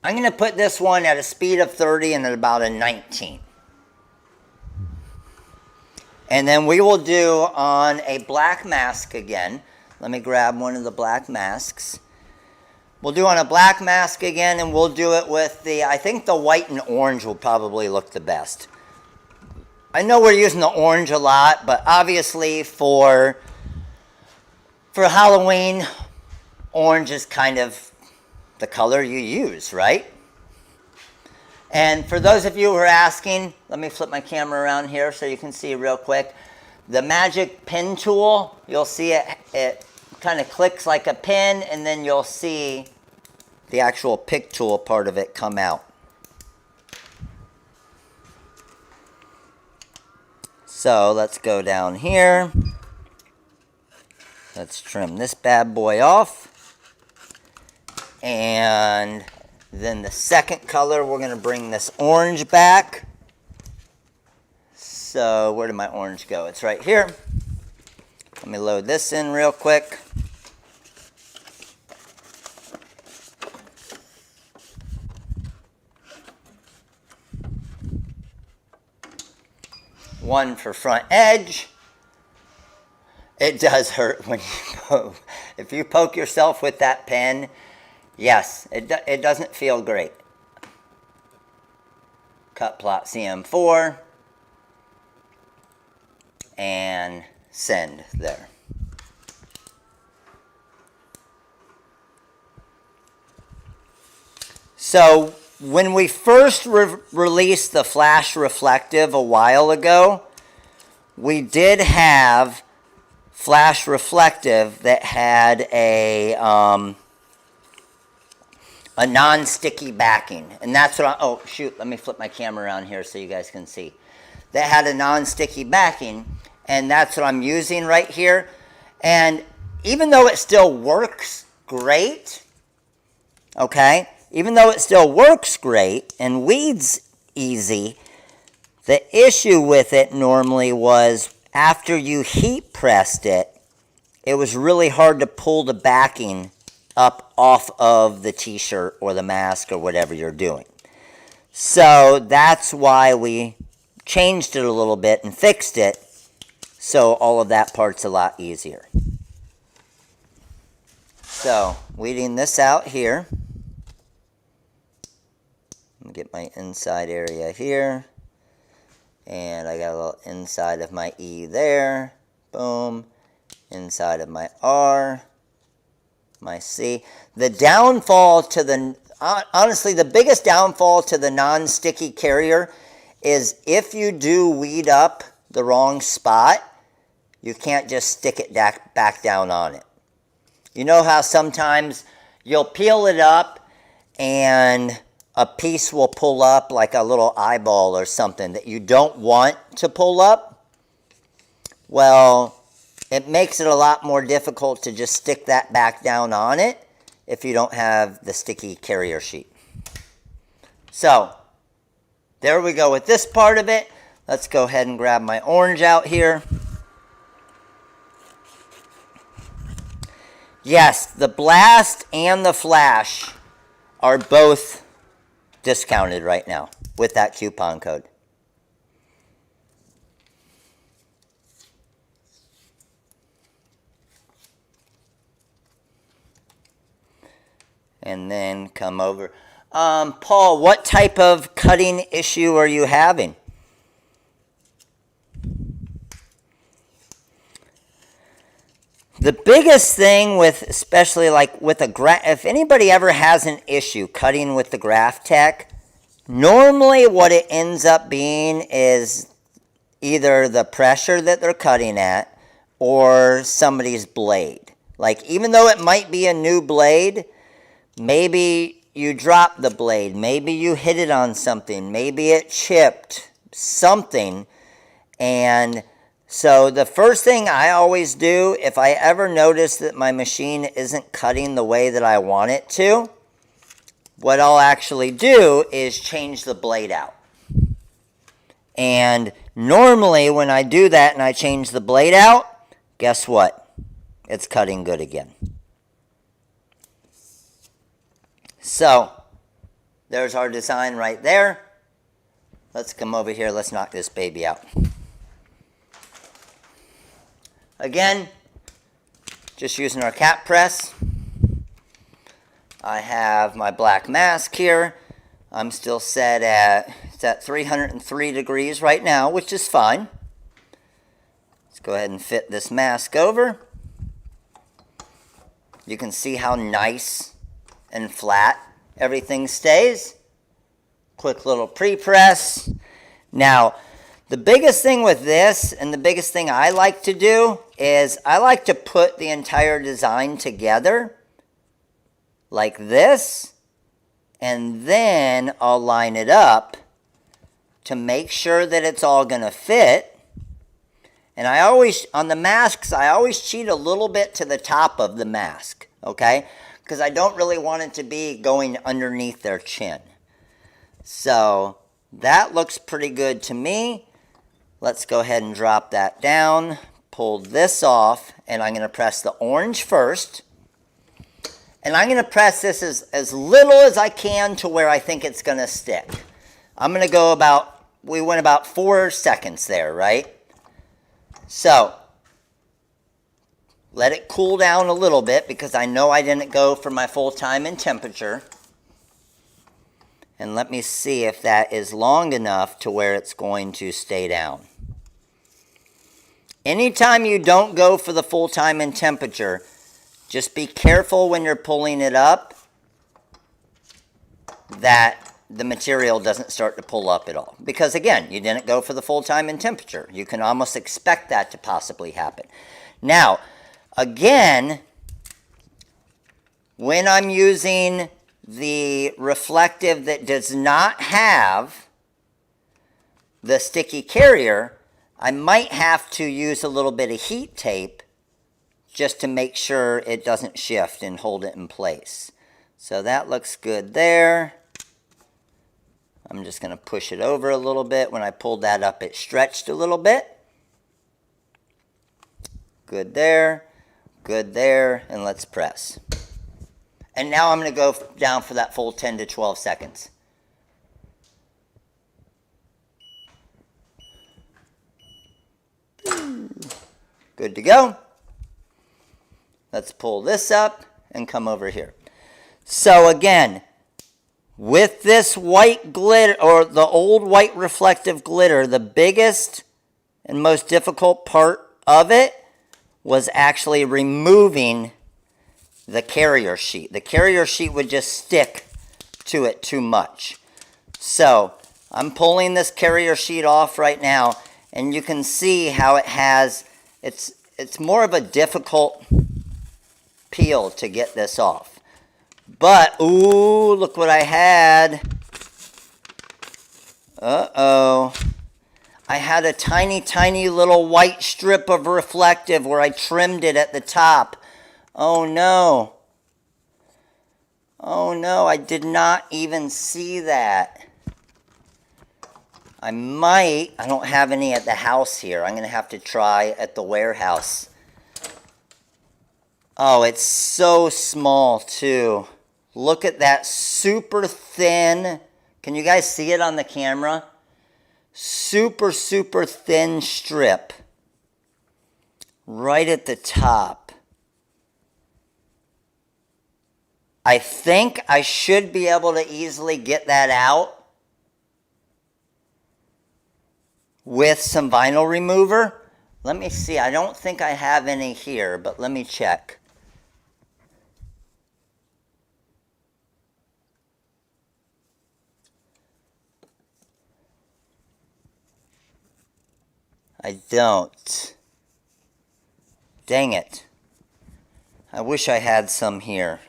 I'm going to put this one at a speed of 30 and at about a 19. And then we will do on a black mask again. Let me grab one of the black masks. We'll do on a black mask again, and we'll do it with the, I think the white and orange will probably look the best. I know we're using the orange a lot, but obviously for Halloween, orange is kind of the color you use, right? And for those of you who are asking, let me flip my camera around here so you can see real quick. The magic pen tool, you'll see it kind of clicks like a pen, and then you'll see the actual pick tool part of it come out. So let's go down here. Let's trim this bad boy off. And then the second color, we're going to bring this orange back. So where did my orange go? It's right here. Let me load this in real quick. One for front edge. It does hurt when you poke. If you poke yourself with that pen, yes, it doesn't feel great. Cut plot CM4 and send there. So when we first released the flash reflective a while ago, we did have flash reflective that had a non-sticky backing. And that's what oh shoot, let me flip my camera around here so you guys can see. That had a non-sticky backing, and that's what I'm using right here. And even though it still works great, okay, even though it still works great and weeds easy, the issue with it normally was after you heat pressed it, it was really hard to pull the backing up off of the t-shirt or the mask or whatever you're doing. So that's why we changed it a little bit and fixed it, so all of that part's a lot easier. So weeding this out here. Let me get my inside area here, and I got a little inside of my E there, boom, inside of my R, my C. The downfall to the, honestly, the biggest downfall to the non-sticky carrier is if you do weed up the wrong spot, you can't just stick it back down on it. You know how sometimes you'll peel it up and a piece will pull up, like a little eyeball or something that you don't want to pull up, well, it makes it a lot more difficult to just stick that back down on it if you don't have the sticky carrier sheet. So, there we go with this part of it. Let's go ahead and grab my orange out here. Yes, the blast and the flash are both discounted right now with that coupon code. And then come over. Paul, what type of cutting issue are you having? The biggest thing with, especially like with a if anybody ever has an issue cutting with the Graph Tech, normally what it ends up being is either the pressure that they're cutting at or somebody's blade. Like, even though it might be a new blade, maybe you dropped the blade, maybe you hit it on something, maybe it chipped something. And so the first thing I always do, if I ever notice that my machine isn't cutting the way that I want it to, what I'll actually do is change the blade out. And normally when I do that and I change the blade out, guess what? It's cutting good again. So, there's our design right there. Let's come over here, let's knock this baby out. Again, just using our cap press. I have my black mask here. I'm still set at, it's at 303 degrees right now, which is fine. Let's go ahead and fit this mask over. You can see how nice and flat everything stays. Quick little pre-press. Now, the biggest thing with this, and the biggest thing I like to do, is I like to put the entire design together like this, and then I'll line it up to make sure that it's all going to fit. And I always, on the masks, I always cheat a little bit to the top of the mask, okay? Because I don't really want it to be going underneath their chin. So that looks pretty good to me. Let's go ahead and drop that down, pull this off, and I'm going to press the orange first. And I'm going to press this as little as I can to where I think it's going to stick. I'm going to go about, we went about 4 seconds there, right? So, let it cool down a little bit because I know I didn't go for my full time and temperature. And let me see if that is long enough to where it's going to stay down. Anytime you don't go for the full time and temperature, just be careful when you're pulling it up that the material doesn't start to pull up at all. Because again, you didn't go for the full time and temperature. You can almost expect that to possibly happen. Now, again, when I'm using the reflective that does not have the sticky carrier, I might have to use a little bit of heat tape just to make sure it doesn't shift and hold it in place. So that looks good there. I'm just going to push it over a little bit. When I pulled that up, it stretched a little bit. Good there, and let's press. And now I'm going to go down for that full 10 to 12 seconds. Good to go. Let's pull this up and come over here. So again, with this white glitter, or the old white reflective glitter, the biggest and most difficult part of it was actually removing the carrier sheet. The carrier sheet would just stick to it too much. So I'm pulling this carrier sheet off right now, and you can see how it has, it's more of a difficult peel to get this off. But, ooh, look what I had. Uh-oh. I had a tiny, tiny little white strip of reflective where I trimmed it at the top. Oh no. Oh no, I did not even see that. I don't have any at the house here. I'm going to have to try at the warehouse. Oh, it's so small too. Look at that super thin. Can you guys see it on the camera? Super, super thin strip. Right at the top. I think I should be able to easily get that out with some vinyl remover. Let me see. I don't think I have any here, but let me check. I don't. Dang it. I wish I had some here.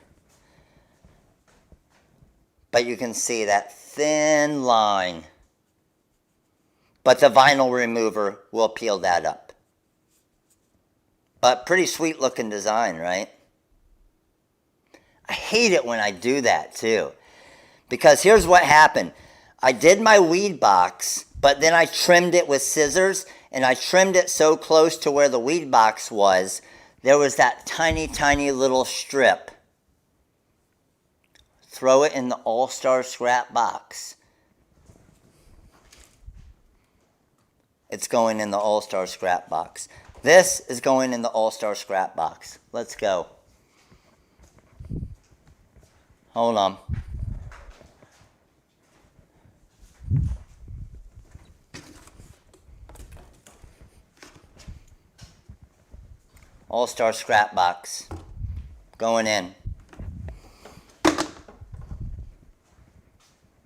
But you can see that thin line. But the vinyl remover will peel that up. But pretty sweet looking design, right? I hate it when I do that too. Because here's what happened. I did my weed box, but then I trimmed it with scissors, and I trimmed it so close to where the weed box was, there was that tiny, tiny little strip. Throw it in the All-Star scrap box. It's going in the All-Star scrap box. This is going in the All-Star scrap box. Let's go. Hold on. All-Star scrap box. Going in.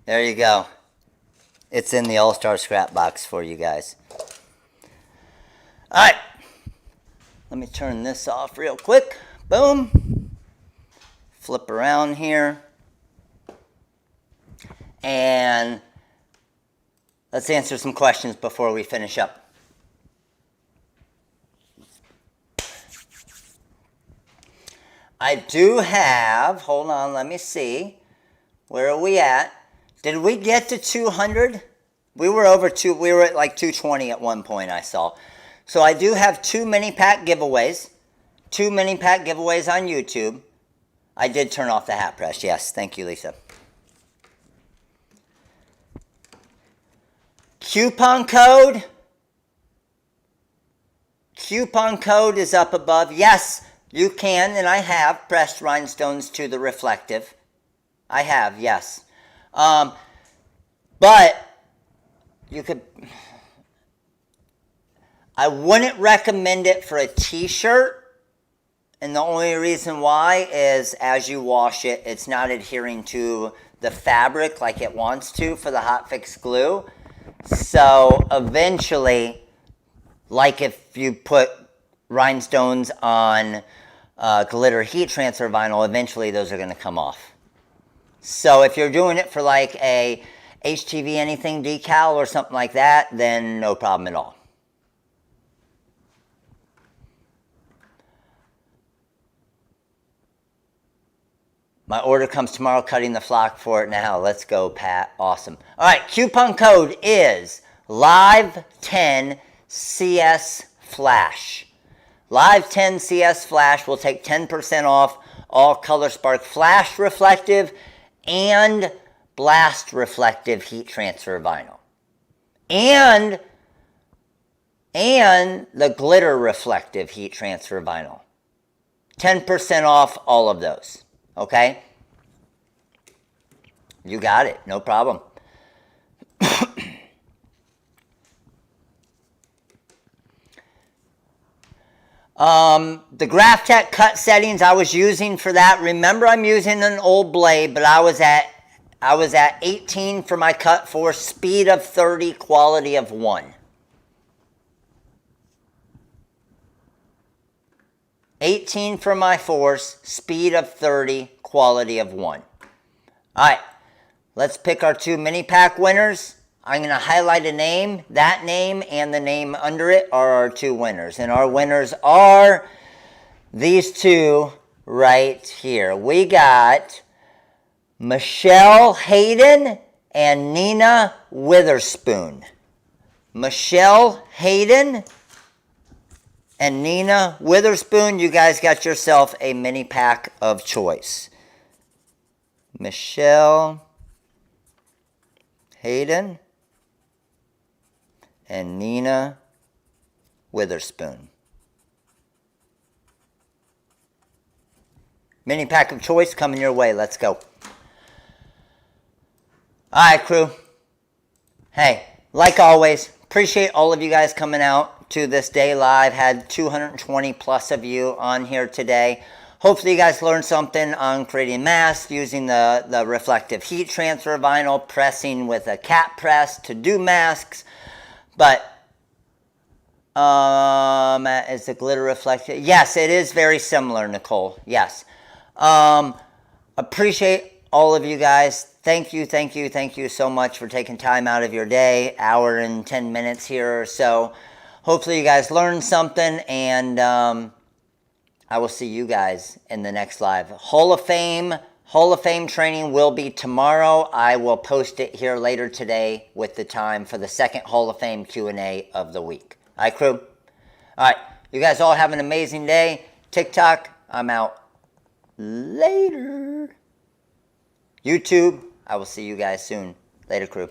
There you go. It's in the All-Star scrap box for you guys. All right. Let me turn this off real quick. Boom. Flip around here. And let's answer some questions before we finish up. I do have, hold on, let me see. Where are we at? Did we get to 200? We were at like 220 at one point, I saw. So I do have 2 mini pack giveaways. 2 mini pack giveaways on YouTube. I did turn off the hat press. Yes, thank you, Lisa. Coupon code. Coupon code is up above. Yes, you can, and I have pressed rhinestones to the reflective. I have, yes. But you could, I wouldn't recommend it for a t-shirt. And the only reason why is as you wash it, it's not adhering to the fabric like it wants to for the hot fix glue. So eventually, like if you put rhinestones on glitter heat transfer vinyl, eventually those are going to come off. So if you're doing it for like a HTV anything decal or something like that, then no problem at all. My order comes tomorrow, cutting the flock for it now. Let's go, Pat. Awesome. All right, coupon code is Live10CS Flash. Live10CS Flash will take 10% off all ColorSpark Flash reflective and blast reflective heat transfer vinyl. And the glitter reflective heat transfer vinyl. 10% off all of those. Okay? You got it. No problem. The Graphtec cut settings I was using for that. Remember, I'm using an old blade, but I was at 18 for my cut force, speed of 30, quality of 1. 18 for my force, speed of 30, quality of 1. All right, let's pick our 2 mini pack winners. I'm going to highlight a name. That name and the name under it are our two winners. And our winners are these two right here. We got Michelle Hayden and Nina Witherspoon. Michelle Hayden and Nina Witherspoon, you guys got yourself a mini pack of choice. Michelle Hayden and Nina Witherspoon. Mini pack of choice coming your way. Let's go. All right, crew. Hey, like always, appreciate all of you guys coming out to this day live. Had 220 plus of you on here today. Hopefully you guys learned something on creating masks, using the reflective heat transfer vinyl, pressing with a cap press to do masks. But is the glitter reflective? Yes, it is very similar, Nicole. Yes. Appreciate all of you guys. Thank you so much for taking time out of your day, hour and 10 minutes here or so. Hopefully you guys learned something, and I will see you guys in the next live. Hall of Fame training will be tomorrow. I will post it here later today with the time for the second Hall of Fame Q&A of the week. All right, crew? All right, you guys all have an amazing day. TikTok, I'm out. Later. YouTube, I will see you guys soon. Later, crew.